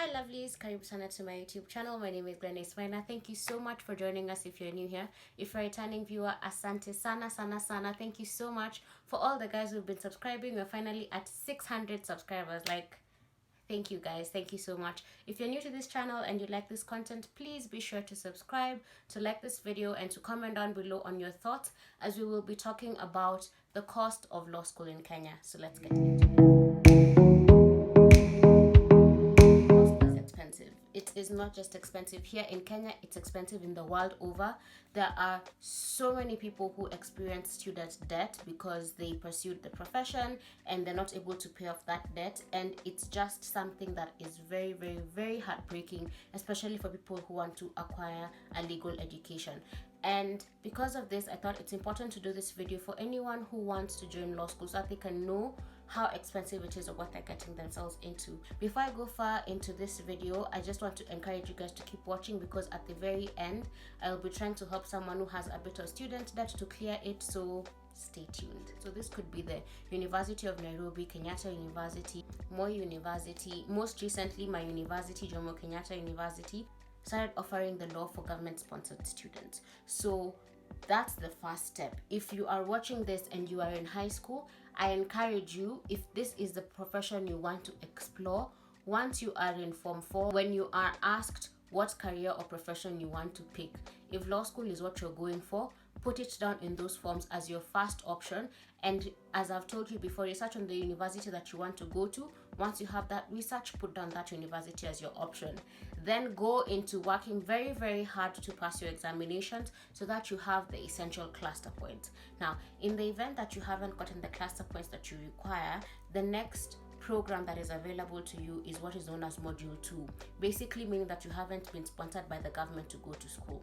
Hi lovelies, karibu sana to my YouTube channel. My name is Glynis. Thank you so much for joining us if you're new here. If you're a returning viewer, asante sana sana sana. Thank you so much for all the guys who've been subscribing. We're finally at 600 subscribers. Thank you guys, thank you so much. If you're new to this channel and you like this content, please be sure to subscribe, to like this video, and to comment down below on your thoughts, as we will be talking about the cost of law school in Kenya. So let's get into it. Expensive. It is not just expensive here in Kenya, it's expensive in the world over. There are so many people who experience student debt because they pursued the profession and they're not able to pay off that debt, and it's just something that is very, very, very heartbreaking, especially for people who want to acquire a legal education. And because of this, I thought it's important to do this video for anyone who wants to join law school so that they can know how expensive it is or what they're getting themselves into. Before I go far into this video, I just want to encourage you guys to keep watching, because at the very end, I'll be trying to help someone who has a bit of student debt to clear it, so stay tuned. So this could be the University of Nairobi, Kenyatta University, Moi University, most recently my university, Jomo Kenyatta University, started offering the law for government-sponsored students. So that's the first step. If you are watching this and you are in high school, I encourage you, if this is the profession you want to explore, once you are in Form 4, when you are asked what career or profession you want to pick, if law school is what you're going for, put it down in those forms as your first option. And as I've told you before, research on the university that you want to go to. Once you have that research, put down that university as your option. Then go into working very, very hard to pass your examinations so that you have the essential cluster points. Now, in the event that you haven't gotten the cluster points that you require, the next program that is available to you is what is known as Module 2, basically meaning that you haven't been sponsored by the government to go to school.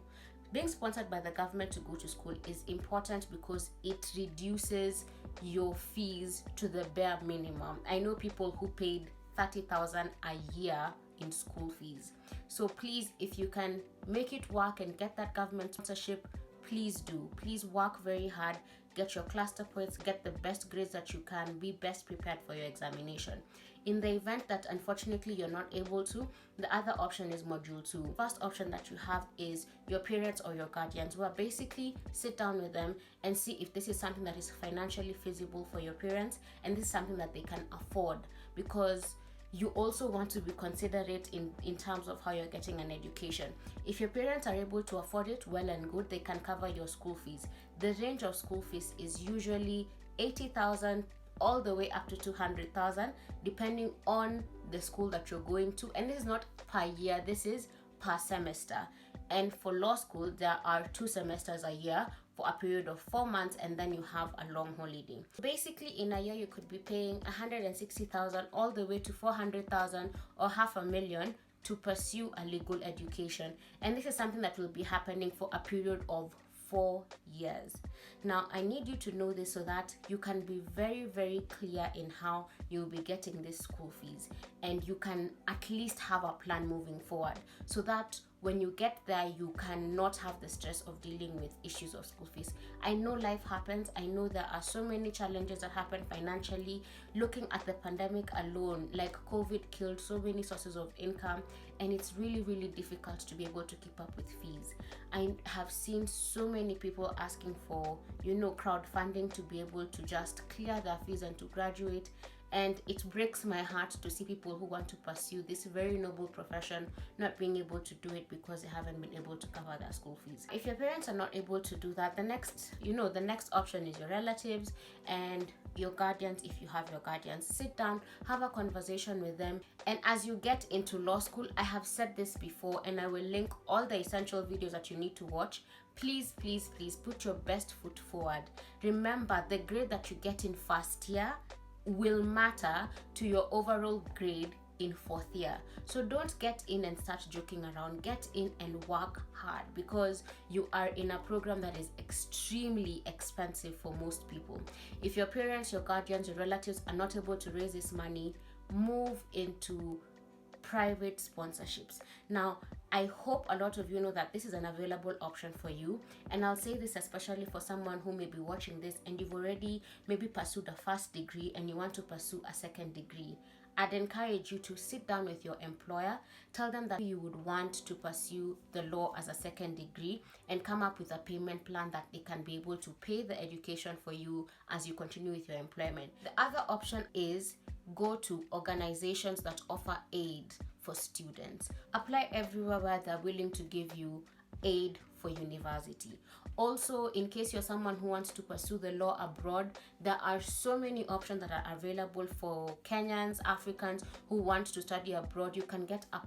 Being sponsored by the government to go to school is important because it reduces your fees to the bare minimum. I know people who paid 30,000 a year in school fees. So please, if you can make it work and get that government sponsorship, please do. Please work very hard, get your cluster points, get the best grades that you can, be best prepared for your examination. In the event that unfortunately you're not able to, the other option is Module 2. First option that you have is your parents or your guardians, where basically sit down with them and see if this is something that is financially feasible for your parents and this is something that they can afford, because you also want to be considerate in terms of how you're getting an education. If your parents are able to afford it, well and good, they can cover your school fees. The range of school fees is usually 80,000 all the way up to 200,000, depending on the school that you're going to. And this is not per year, this is per semester. And for law school, there are 2 semesters a year for a period of 4 months, and then you have a long holiday. Basically, in a year, you could be paying 160,000 all the way to 400,000 or $500,000 to pursue a legal education. And this is something that will be happening for a period of 4 years. Now, I need you to know this so that you can be very, very clear in how you'll be getting these school fees, and you can at least have a plan moving forward so that when you get there, you cannot have the stress of dealing with issues of school fees. I know life happens. I know there are so many challenges that happen financially. Looking at the pandemic alone, like COVID killed so many sources of income, and it's really, really difficult to be able to keep up with fees. I have seen so many people asking for, crowdfunding to be able to just clear their fees and to graduate. And it breaks my heart to see people who want to pursue this very noble profession not being able to do it because they haven't been able to cover their school fees. If your parents are not able to do that, the next option is your relatives and your guardians. If you have your guardians, sit down, have a conversation with them. And as you get into law school, I have said this before and I will link all the essential videos that you need to watch. Please, please, please put your best foot forward. Remember, the grade that you get in first year will matter to your overall grade in 4th year. So don't get in and start joking around. Get in and work hard, because you are in a program that is extremely expensive for most people. If your parents, your guardians, your relatives are not able to raise this money, move into private sponsorships. Now, I hope a lot of you know that this is an available option for you, and I'll say this especially for someone who may be watching this and you've already maybe pursued a first degree and you want to pursue a second degree. I'd encourage you to sit down with your employer, tell them that you would want to pursue the law as a second degree, and come up with a payment plan that they can be able to pay the education for you as you continue with your employment. The other option is go to organizations that offer aid for students. Apply everywhere where they're willing to give you aid for university. Also, in case you're someone who wants to pursue the law abroad, there are so many options that are available for Kenyans, Africans who want to study abroad. You can get a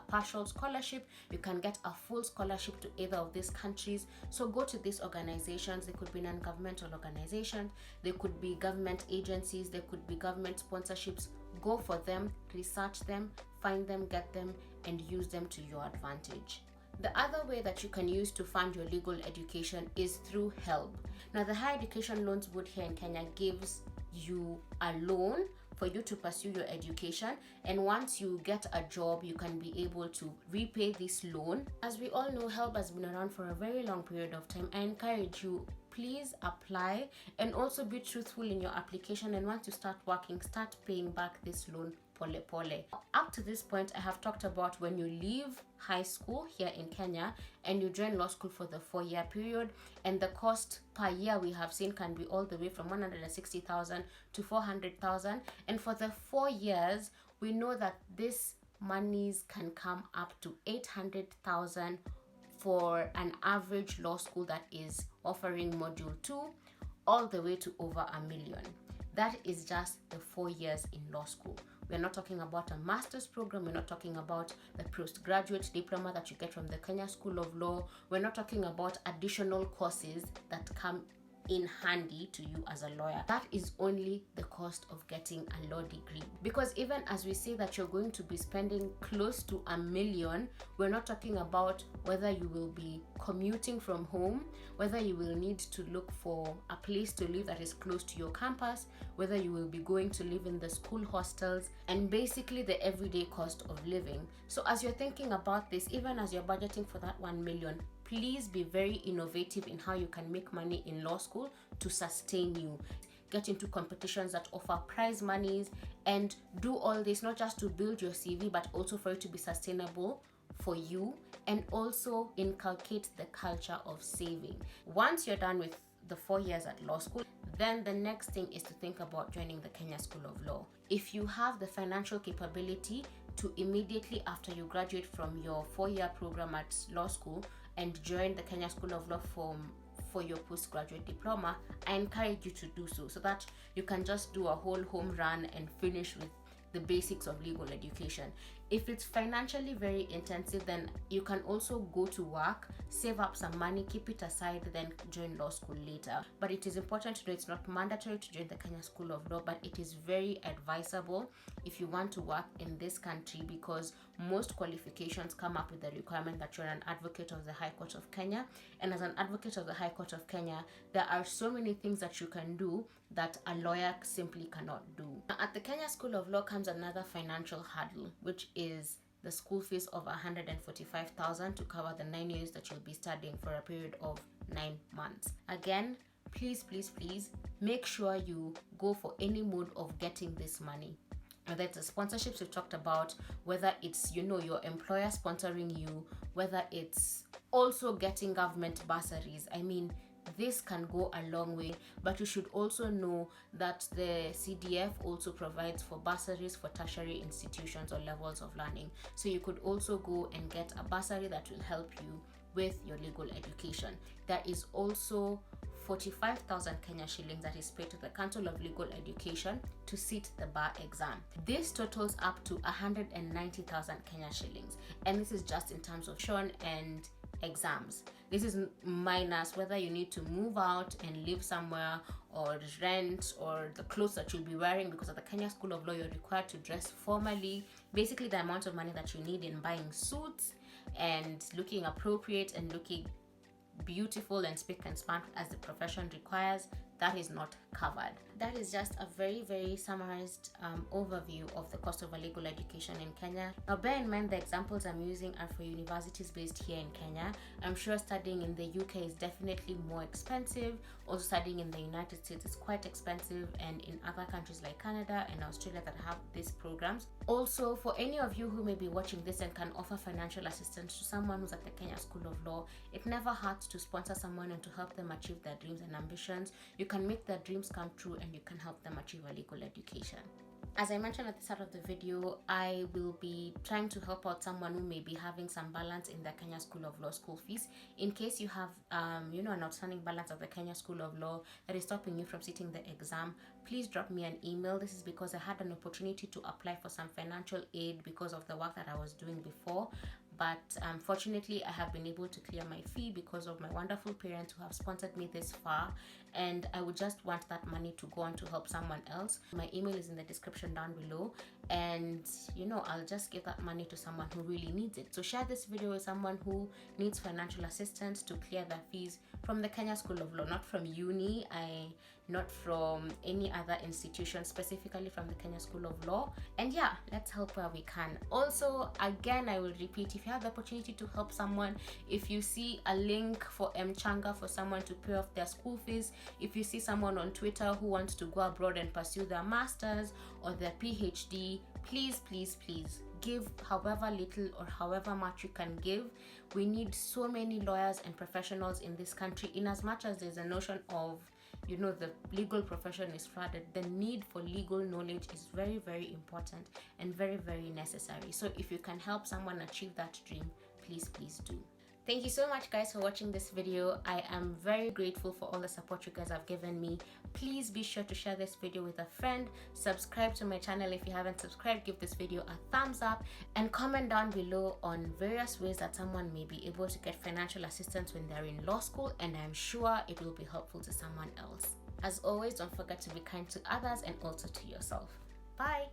partial scholarship, you can get a full scholarship to either of these countries. So go to these organizations. They could be non-governmental organizations, they could be government agencies, they could be government sponsorships. Go for them, research them, find them, get them, and use them to your advantage. The other way that you can use to fund your legal education is through HELB. Now, the Higher Education Loans Board here in Kenya gives you a loan for you to pursue your education, and once you get a job, you can be able to repay this loan. As we all know, HELB has been around for a very long period of time. I encourage you, please apply and also be truthful in your application, and once you start working, start paying back this loan pole pole. Up to this point, I have talked about when you leave high school here in Kenya and you join law school for the 4-year period, and the cost per year we have seen can be all the way from 160,000 to 400,000, and for the 4 years we know that this monies can come up to 800,000 for an average law school that is offering module 2 all the way to over $1 million. That is just the 4 years in law school. We're not talking about a master's program. We're not talking about the postgraduate diploma that you get from the Kenya School of Law. We're not talking about additional courses that come in handy to you as a lawyer. That is only the cost of getting a law degree. Because even as we say that you're going to be spending close to $1 million, we're not talking about whether you will be commuting from home, whether you will need to look for a place to live that is close to your campus, whether you will be going to live in the school hostels, and basically the everyday cost of living. So as you're thinking about this, even as you're budgeting for that $1 million, please be very innovative in how you can make money in law school to sustain you. Get into competitions that offer prize monies, and do all this not just to build your CV, but also for it to be sustainable for you, and also inculcate the culture of saving. Once you're done with the 4 years at law school, then the next thing is to think about joining the Kenya School of Law. If you have the financial capability to immediately after you graduate from your 4-year program at law school and join the Kenya School of Law for your postgraduate diploma, I encourage you to do so that you can just do a whole home run and finish with the basics of legal education. If it's financially very intensive, then you can also go to work, save up some money, keep it aside, then join law school later. But it is important to know it's not mandatory to join the Kenya School of Law, but it is very advisable if you want to work in this country, because most qualifications come up with the requirement that you're an advocate of the High Court of Kenya. And as an advocate of the High Court of Kenya, there are so many things that you can do that a lawyer simply cannot do. Now, at the Kenya School of Law comes another financial hurdle, which is the school fees of 145,000 to cover the 9 years that you'll be studying for a period of 9 months. Again, please make sure you go for any mode of getting this money. Whether it's the sponsorships we've talked about, whether it's your employer sponsoring you, whether it's also getting government bursaries. I mean, this can go a long way, but you should also know that the CDF also provides for bursaries for tertiary institutions or levels of learning. So you could also go and get a bursary that will help you with your legal education. There is also 45,000 Kenya shillings that is paid to the Council of Legal Education to sit the bar exam. This totals up to 190,000 Kenya shillings, and this is just in terms of tuition and exams. This is minus whether you need to move out and live somewhere, or rent, or the clothes that you'll be wearing, because at the Kenya School of Law you're required to dress formally. Basically, the amount of money that you need in buying suits and looking appropriate and looking beautiful and spick and span as the profession requires, that is not covered. That is just a very summarized overview of the cost of a legal education in Kenya. Now bear in mind the examples I'm using are for universities based here in Kenya. I'm sure studying in the UK is definitely more expensive. Also studying in the United States is quite expensive, and in other countries like Canada and Australia that have these programs. Also, for any of you who may be watching this and can offer financial assistance to someone who's at the Kenya School of Law, it never hurts to sponsor someone and to help them achieve their dreams and ambitions. You can make their dreams come true and you can help them achieve a legal education. As I mentioned at the start of the video, I will be trying to help out someone who may be having some balance in the Kenya School of Law school fees. In case you have, an outstanding balance at the Kenya School of Law that is stopping you from sitting the exam, please drop me an email. This is because I had an opportunity to apply for some financial aid because of the work that I was doing before. But fortunately, I have been able to clear my fee because of my wonderful parents who have sponsored me this far, and I would just want that money to go on to help someone else. My email is in the description down below, and I'll just give that money to someone who really needs it. So share this video with someone who needs financial assistance to clear their fees from the Kenya School of Law, not from uni, not from any other institution, specifically from the Kenya School of Law. And yeah, let's help where we can. Also, again, I will repeat, if you have the opportunity to help someone, if you see a link for Mchanga for someone to pay off their school fees, if you see someone on Twitter who wants to go abroad and pursue their masters or their PhD, please give however little or however much you can give. We need so many lawyers and professionals in this country. In as much as there's a notion of the legal profession is flooded, the need for legal knowledge is very important and very necessary. So if you can help someone achieve that dream, please do. Thank you so much, guys, for watching this video. I am very grateful for all the support you guys have given me. Please be sure to share this video with a friend, subscribe to my channel if you haven't subscribed, give this video a thumbs up, and comment down below on various ways that someone may be able to get financial assistance when they're in law school, and I'm sure it will be helpful to someone else. As always, don't forget to be kind to others and also to yourself. Bye!